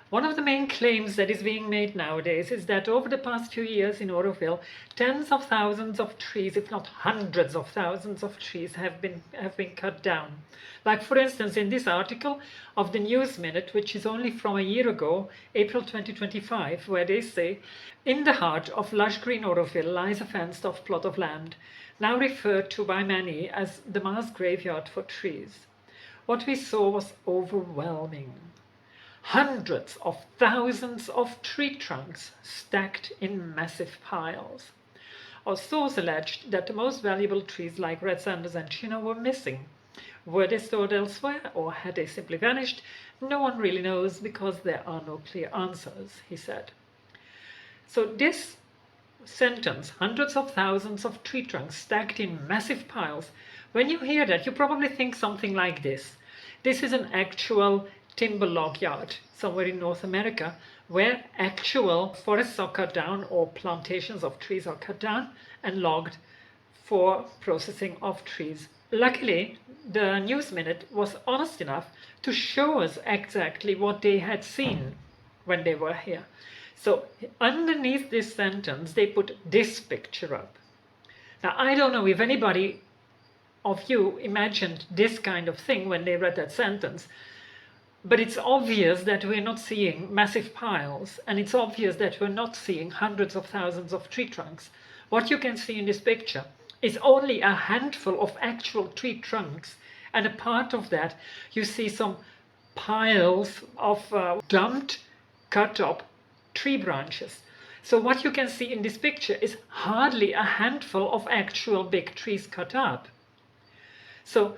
One of the main claims that is being made nowadays is that over the past few years in Auroville, tens of thousands of trees, if not hundreds of thousands of trees, have been cut down. Like, for instance, in this article of the News Minute, which is only from a year ago, April 2025, where they say, in the heart of lush green Auroville lies a fenced-off plot of land, now referred to by many as the mass graveyard for trees. What we saw was overwhelming. Hundreds of thousands of tree trunks stacked in massive piles. Our source alleged that the most valuable trees like red sanders and China were missing. Were they stored elsewhere, or had they simply vanished? No one really knows because there are no clear answers, he said. So this sentence, hundreds of thousands of tree trunks stacked in massive piles, when you hear that, you probably think something like this. This is an actual timber log yard somewhere in North America where actual forests are cut down or plantations of trees are cut down and logged for processing of trees. Luckily, the News Minute was honest enough to show us exactly what they had seen when they were here. So underneath this sentence, they put this picture up. Now, I don't know if anybody of you imagined this kind of thing when they read that sentence, but it's obvious that we're not seeing massive piles, and it's obvious that we're not seeing hundreds of thousands of tree trunks. What you can see in this picture is only a handful of actual tree trunks, and a part of that you see some piles of dumped, cut up tree branches. So what you can see in this picture is hardly a handful of actual big trees cut up. So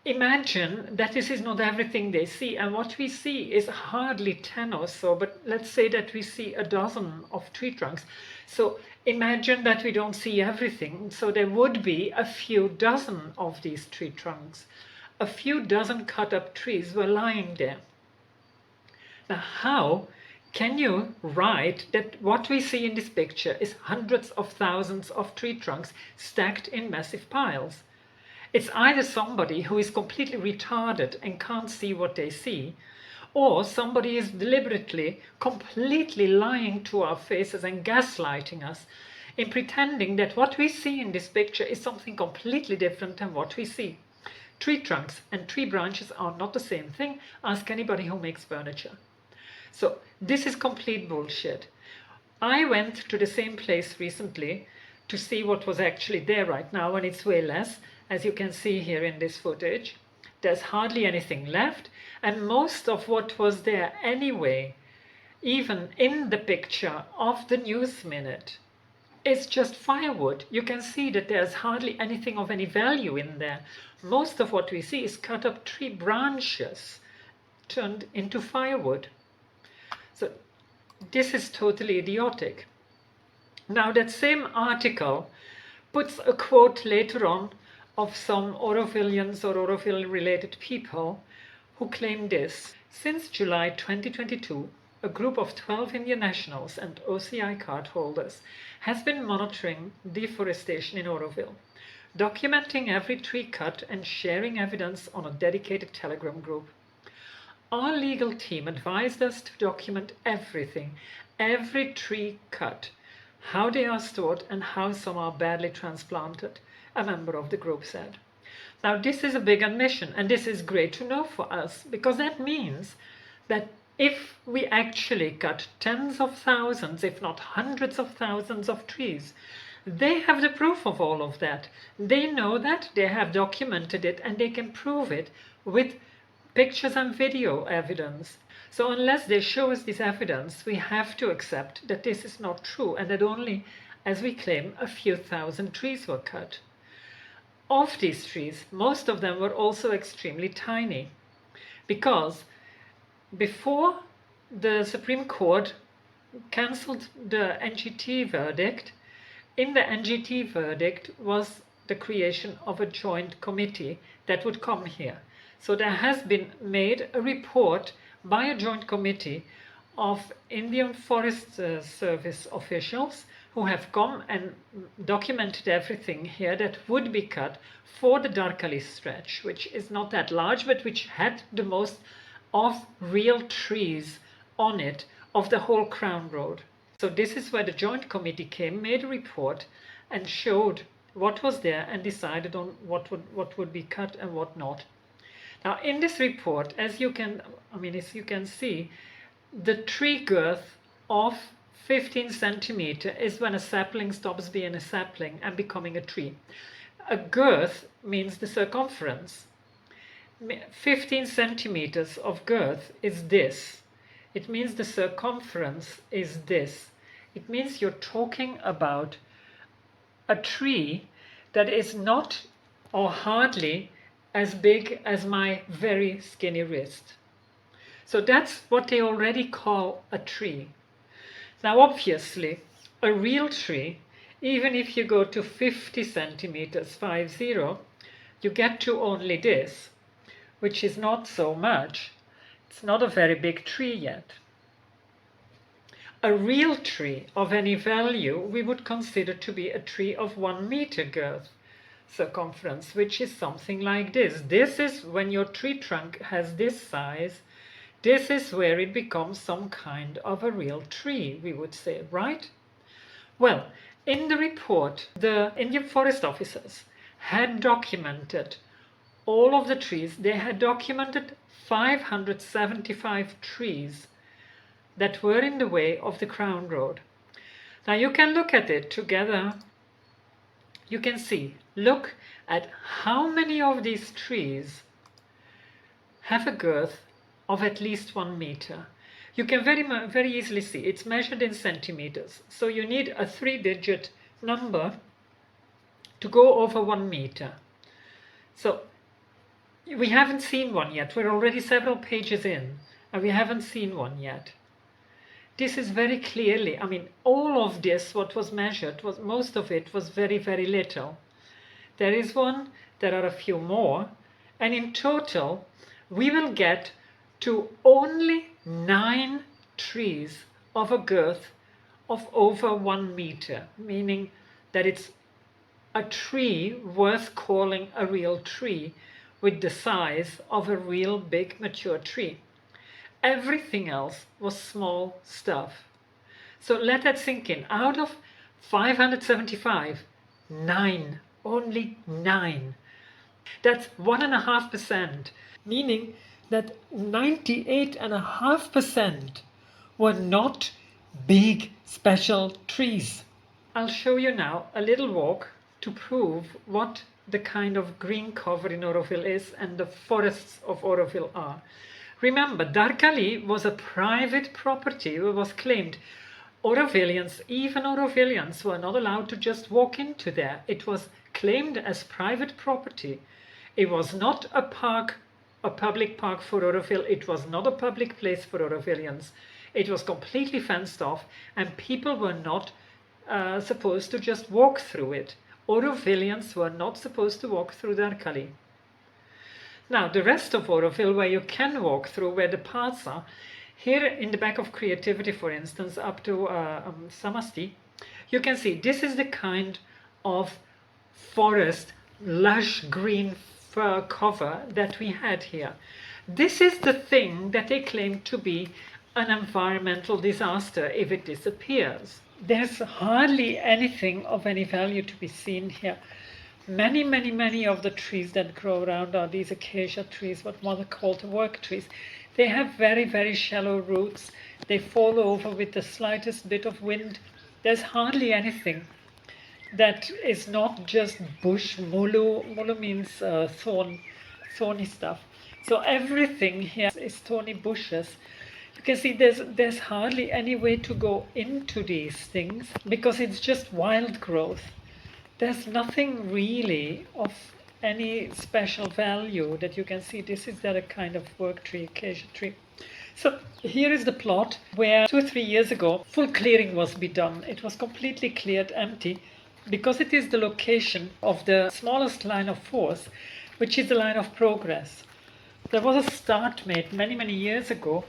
imagine that this is not everything they see, and what we see is hardly 10 or so, but let's say that we see a dozen of tree trunks. So imagine that we don't see everything, so there would be a few dozen of these tree trunks. A few dozen cut up trees were lying there. Now, how can you write that what we see in this picture is hundreds of thousands of tree trunks stacked in massive piles? It's either somebody who is completely retarded and can't see what they see, or somebody is deliberately, completely lying to our faces and gaslighting us in pretending that what we see in this picture is something completely different than what we see. Tree trunks and tree branches are not the same thing. Ask anybody who makes furniture. So this is complete bullshit. I went to the same place recently to see what was actually there right now, and it's way less. As you can see here in this footage, there's hardly anything left, and most of what was there anyway, even in the picture of the News Minute, is just firewood. You can see that there's hardly anything of any value in there. Most of what we see is cut up tree branches turned into firewood. So this is totally idiotic. Now, that same article puts a quote later on of some Aurovillians or Auroville-related people who claim this. Since July 2022, a group of 12 Indian nationals and OCI card holders has been monitoring deforestation in Auroville, documenting every tree cut and sharing evidence on a dedicated Telegram group. Our legal team advised us to document everything, every tree cut, how they are stored and how some are badly transplanted, a member of the group said. Now, this is a big admission, and this is great to know for us, because that means that if we actually cut tens of thousands, if not hundreds of thousands of trees, they have the proof of all of that. They know that, they have documented it, and they can prove it with pictures and video evidence. So unless they show us this evidence, we have to accept that this is not true, and that only, as we claim, a few thousand trees were cut. Of these trees, most of them were also extremely tiny, because before the Supreme Court cancelled the NGT verdict, in the NGT verdict was the creation of a joint committee that would come here. So there has been made a report by a joint committee of Indian Forest Service officials who have come and documented everything here that would be cut for the Darkali stretch, which is not that large, but which had the most of real trees on it of the whole Crown Road. So this is where the Joint Committee came, made a report and showed what was there and decided on what would be cut and what not. Now in this report, as you can see, the tree girth of 15 centimeter is when a sapling stops being a sapling and becoming a tree. A girth means the circumference. 15 centimeters of girth is this. It means the circumference is this. It means you're talking about a tree that is not or hardly as big as my very skinny wrist. So that's what they already call a tree. Now obviously a real tree, even if you go to 50 centimeters, 50, you get to only this, which is not so much. It's not a very big tree yet. A real tree of any value we would consider to be a tree of 1 meter girth circumference, which is something like this. This is when your tree trunk has this size. This is where it becomes some kind of a real tree, we would say, right? Well, in the report, the Indian forest officers had documented all of the trees. They had documented 575 trees that were in the way of the Crown Road. Now you can look at it together. You can see, look at how many of these trees have a girth of at least 1 meter. You can very easily see it's measured in centimeters. So you need a 3-digit number to go over 1 meter. So we haven't seen one yet. We're already several pages in and we haven't seen one yet. This is very clearly, all of this, what was measured, most of it was very, very little. There is one, there are a few more, and in total we will get to only 9 trees of a girth of over 1 meter, meaning that it's a tree worth calling a real tree with the size of a real big mature tree. Everything else was small stuff. So let that sink in. Out of 575, 9, only 9. That's 1.5%, meaning that 98.5% were not big special trees. I'll show you now a little walk to prove what the kind of green cover in Auroville is and the forests of Auroville are. Remember, Darkali was a private property. It was claimed. Even Aurovillians were not allowed to just walk into there. It was claimed as private property. It was not a park, a public park for Auroville. It was not a public place for Aurovillians. It was completely fenced off and people were not supposed to just walk through it. Aurovillians were not supposed to walk through Darkali. Now, the rest of Auroville, where you can walk through, where the paths are, here in the back of Creativity, for instance, up to Samasti, you can see this is the kind of forest, lush green fir cover that we had here. This is the thing that they claim to be an environmental disaster if it disappears. There's hardly anything of any value to be seen here. Many of the trees that grow around are these acacia trees, what mother called the work trees. They have very shallow roots. They fall over with the slightest bit of wind. There's hardly anything that is not just bush. Mulu means thorny stuff. So everything here is thorny bushes. You can see there's hardly any way to go into these things because it's just wild growth. There's nothing really of any special value that you can see. This is that a kind of work tree, acacia tree. So here is the plot where 2 or 3 years ago full clearing was be done. It was completely cleared, empty, because it is the location of the smallest line of force, which is the line of progress. There was a start made many years ago,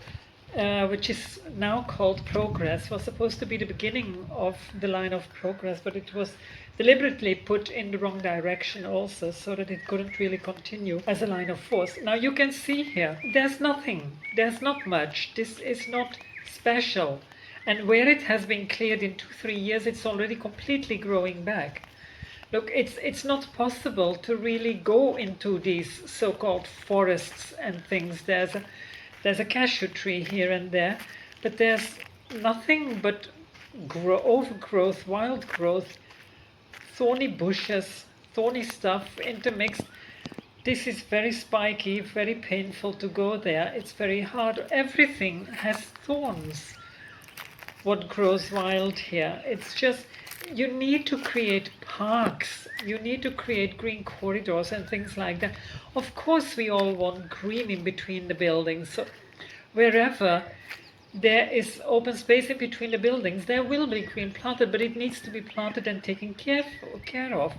which is now called progress. Was supposed to be the beginning of the line of progress, but it was deliberately put in the wrong direction also, so that it couldn't really continue as a line of force. Now you can see here, there's nothing, there's not much. This is not special. And where it has been cleared in 2-3 years, it's already completely growing back. Look, it's not possible to really go into these so-called forests and things. There's a cashew tree here and there, but there's nothing but overgrowth, wild growth, thorny bushes, thorny stuff intermixed. This is very spiky, very painful to go there. It's very hard. Everything has thorns. What grows wild here? It's just, you need to create parks. You need to create green corridors and things like that. Of course, we all want green in between the buildings. So wherever there is open space in between the buildings, there will be green planted, but it needs to be planted and taken care of.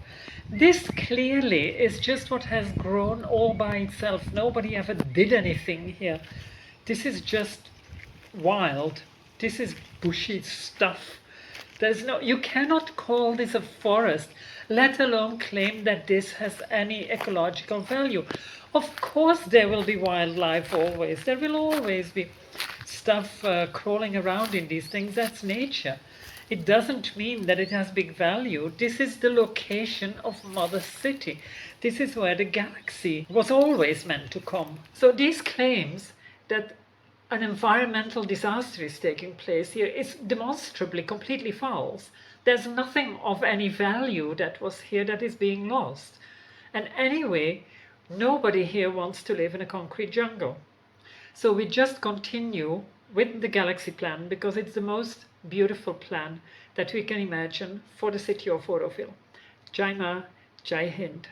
This clearly is just what has grown all by itself. Nobody ever did anything here. This is just wild. This is bushy stuff. You cannot call this a forest, let alone claim that this has any ecological value. Of course there will be wildlife always. There will always be stuff crawling around in these things. That's nature. It doesn't mean that it has big value. This is the location of Mother City. This is where the galaxy was always meant to come. So these claims that an environmental disaster is taking place here is demonstrably completely false. There's nothing of any value that was here that is being lost. And anyway, nobody here wants to live in a concrete jungle. So we just continue with the galaxy plan because it's the most beautiful plan that we can imagine for the city of Auroville. Jai Ma, Jai Hind.